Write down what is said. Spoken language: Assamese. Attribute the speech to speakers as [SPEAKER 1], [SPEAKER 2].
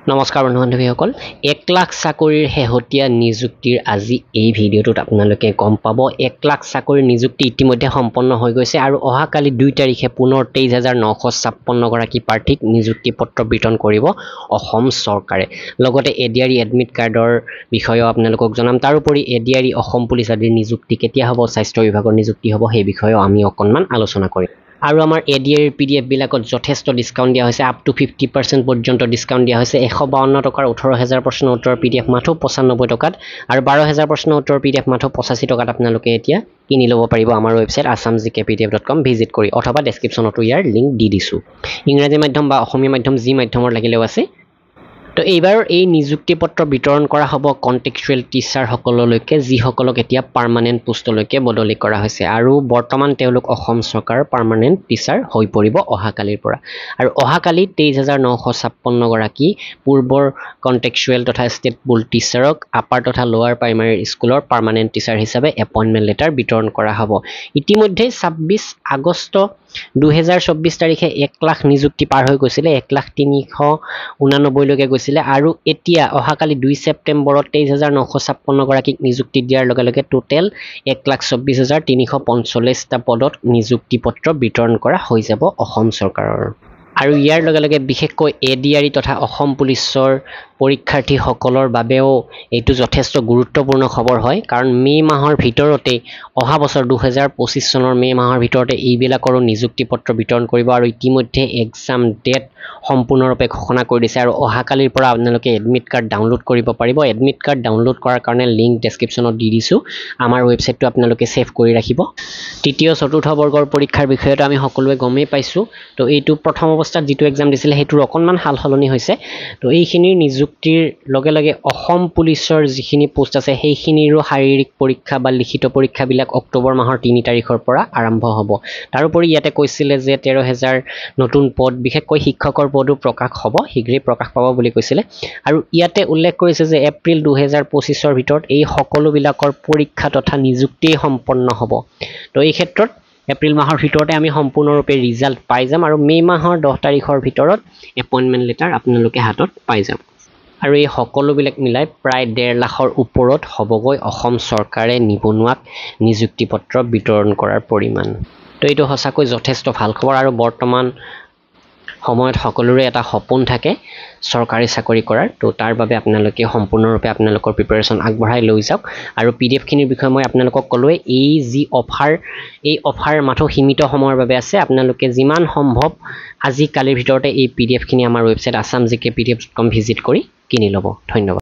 [SPEAKER 1] নমস্কাৰ বন্ধু-বান্ধৱীসকল 1 লাখ চাকৰিৰ শেহতীয়া নিযুক্তিৰ আজি এই ভিডিঅ'টোত আপোনালোকে গম পাব 1 লাখ চাকৰিৰ নিযুক্তি ইতিমধ্যে সম্পন্ন হৈ গৈছে আৰু অহাকালি 2 তাৰিখে পুনৰ 23956 গৰাকী প্ৰাৰ্থীক নিযুক্তি পত্ৰ বিতৰণ কৰিব অসম চৰকাৰে লগতে এডিআৰই এডমিট কাৰ্ডৰ বিষয়েও আপোনালোকক জনাম তাৰোপৰি এডিআৰই অসম পুলিচ আদিৰ নিযুক্তি কেতিয়া হ'ব স্বাস্থ্য বিভাগৰ নিযুক্তি হ'ব সেই বিষয়েও আমি অকণমান আলোচনা কৰিম আৰু আমাৰ এডিআৰইৰ পিডিএফ বিলাকত যথেষ্ট ডিসকাউন্ট দিয়া হৈছে আপ টু 50% পৰ্যন্ত ডিসকাউন্ট দিয়া হৈছে 152 টকাৰ 18000 প্ৰশ্ন উত্তৰ পিডিএফ মাত্ৰ 95 টকাত আৰু 12000 প্ৰশ্ন উত্তৰ পিডিএফ মাত্ৰ 85 টকাত আপোনালোকে এতিয়া কিনি ল'ব পাৰিব আমাৰ ৱেবসাইট assamgkpdf.com ভিজিট কৰি অথবা ডেসক্ৰিপচনতো ইয়াৰ লিংক দি দিছো ইংৰাজী মাধ্যম বা অসমীয়া মাধ্যম যি মাধ্যমৰ লাগিলেও আছে তো এইবাৰ এই নিযুক্তি পত্ৰ বিতৰণ কৰা হ'ব কন্টেক্সচুৱেল টিচাৰ সকললৈকে যি সকলক এতিয়া পাৰ্মানেন্ট পোষ্টলৈকে বদলি কৰা হৈছে আৰু বৰ্তমান তেওঁলোক অসম চৰকাৰৰ পাৰ্মানেন্ট টিচাৰ হৈ পৰিব অহাকালিৰ পৰা আৰু অহাকালি 23956 গৰাকী পূৰ্বৰ কন্টেক্সচুৱেল তথা ষ্টেট বুল টিচাৰক আপাৰ তথা লোৱাৰ প্ৰাইমাৰী স্কুলৰ পাৰ্মানেন্ট টিচাৰ হিচাপে এপইন্টমেন্ট লেটাৰ বিতৰণ কৰা হ'ব ইতিমধ্যে 26 আগষ্ট 2024 তাৰিখে 1 লাখ নিযুক্তি পাৰ হৈ গৈছিল 1,389 লৈকে গৈছিল আৰু এতিয়া অহাকালি 2 ছেপ্টেম্বৰত 23956 গৰাকীক নিযুক্তি দিয়াৰ লগে লগে টোটেল 1,24,345 টা পদত নিযুক্তি পত্ৰ বিতৰণ কৰা হৈ যাব অসম চৰকাৰৰ আৰু ইয়াৰ লগে লগে বিশেষকৈ এডিআৰই তথা অসম পুলিচৰ পৰীক্ষাৰ্থী সকলৰ বাবেও এইটো যথেষ্ট গুৰুত্বপূৰ্ণ খবৰ হয় কাৰণ মে মাহৰ ভিতৰতে অহা বছৰ 2025 চনৰ মে মাহৰ ভিতৰতে এইবিলাকৰো নিযুক্তি পত্ৰ বিতৰণ কৰিব আৰু ইতিমধ্যে এক্সাম ডেট সম্পূৰ্ণৰূপে ঘোষণা কৰি দিছে আৰু অহাকালিৰ পৰা আপোনালোকে এডমিট কাৰ্ড ডাউনলোড কৰিব পাৰিব এডমিট কাৰ্ড ডাউনলোড কৰাৰ কাৰণে লিংক ডেসক্ৰিপচনত দি দিছো আমাৰ ৱেবসাইটটো আপোনালোকে সেভ কৰি ৰাখিব তৃতীয় চতুৰ্থ বৰ্গৰ পৰীক্ষাৰ বিষয়টো আমি সকলোৱে গমেই পাইছো তো এইটো প্ৰথম অৱস্থাত যেটো এক্সাম দিছিল হেতুৰ অকনমান হাল হলনি হৈছে তো এইখিনিৰ নিযুক্তিৰ লগে লগে অসম পুলিচৰ যিখিনি পোষ্ট আছে সেইখিনিৰো শাৰীৰিক পৰীক্ষা বা লিখিত পৰীক্ষা বিলাক অক্টোবৰ মাহৰ 3 তাৰিখৰ পৰা আৰম্ভ হ'ব তাৰোপৰি ইয়াতে কৈছিলে যে 13000 নতুন পদ বিশেষকৈ শিক্ষকৰ পদো প্ৰকাশ হ'ব শীঘ্ৰে প্ৰকাশ পাব বুলি কৈছিলে আৰু ইয়াতে উল্লেখ কৰিছে যে এপ্ৰিল 2025 ৰ ভিতৰত এই সকলো বিলাকৰ পৰীক্ষা তথা নিযুক্তি সম্পন্ন হ'ব তো এই ক্ষেত্ৰত এপ্ৰিল মাহৰ ভিতৰতে আমি সম্পূৰ্ণৰূপে ৰিজাল্ট পাই যাম আৰু মে মাহৰ 10 তাৰিখৰ ভিতৰত এপইন্টমেন্ট লেটাৰ আপোনালোকে হাতত পাই যাব আৰু এই সকলোবিলাক মিলাই প্ৰায় 1.5 লাখৰ ওপৰত হ'বগৈ অসম চৰকাৰে নিবনুৱাক নিযুক্তি পত্ৰ বিতৰণ কৰাৰ পৰিমাণ তো এইটো সঁচাকৈ যথেষ্ট ভাল খবৰ আৰু বৰ্তমান সময়ত সকলোৰে এটা সপোন থাকে চৰকাৰী চাকৰি কৰাৰ তো তাৰ বাবে আপোনালোকে সম্পূৰ্ণৰূপে আপোনালোকৰ প্ৰিপাৰেচন আগবঢ়াই লৈ যাওক আৰু পিডিএফ খিনিৰ বিষয়ে মই আপোনালোকক ক'লোৱে এই যি অফাৰ মাত্ৰ সীমিত সময়ৰ বাবে আছে আপোনালোকে যিমান সম্ভৱ আজি কালিৰ ভিতৰতে এই পিডিএফ খিনি আমাৰ ৱেবসাইট assamgkpdf.com ভিজিট কৰি কিনি ল'ব ধন্যবাদ